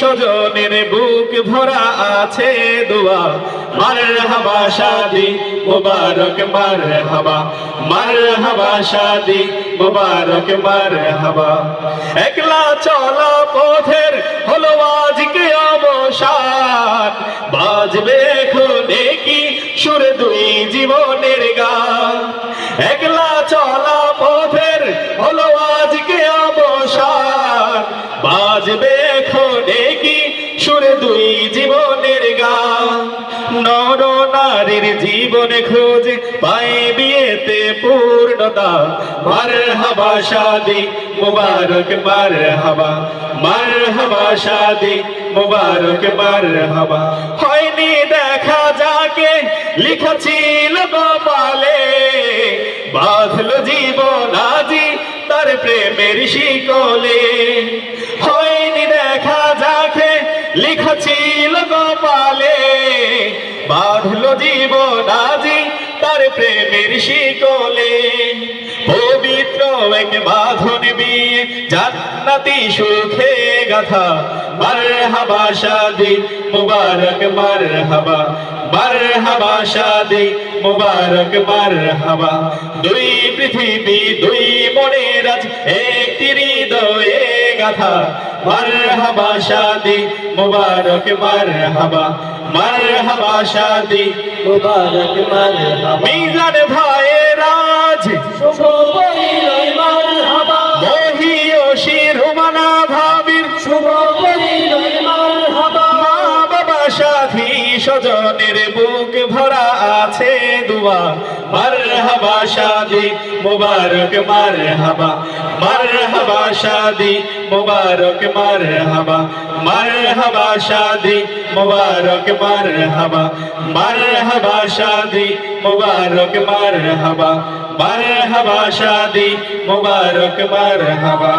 স্বজনের বুক ভরা আছে দোয়া মারহাবা শাদি মুবারক মারহাবা মারহাবা শাদি মুবারক মারহাবা একলা চলা পথের হলো আজকে অবসান বাজবে এখন কি সুর দুই জীবনের গান একলা চলা পথের হলো আজকে অবসান বাজবে এখন কি সুর দুই জীবনের গান নর নারীর জীবনে খোঁজে পায় বিয়েতে পূর্ণতা মারহাবা শাদি মুবারক মারহাবা মারহাবা শাদি মুবারক মারহাবা হয়নি দেখা যাকে লিখা ছিল কপালে বাঁধলো জীবন আজি তার প্রেমের শিকলে হয়নি দেখা যাকে লিখা ছিল কপালে বাঁধলো জীবন আজি তার প্রেমের শিকলে পবিত্র এক বাঁধন বিয়ে জান্নাতি সুখে গাথা মারহাবা শাদি মুবারক মারহাবা মারহাবা শাদি মুবারক মারহাবা দুই পৃথিবী দুই মনের আজ একটি হৃদয়ে গাথা মারহাবা শাদি মুবারক মারহাবা মারহাবা শাদি মুবারক মারহাবা মিজান ভাইয়ের রাজ শুভ পরিণয় মারহাবা মহিয়সী রুমানা ভাবির শুভ পরিণয় মারহাবা মা বাবা সাথী স্বজনের বুক ভরা আছে দোয়া মারহাবা শাদি মুবারক মারহাবা মারহাবা শাদি মুবারক মারহাবা মারহাবা শাদি মুবারক মারহাবা মারহাবা শাদি মুবারক মারহাবা মারহাবা শাদি মুবারক মারহাবা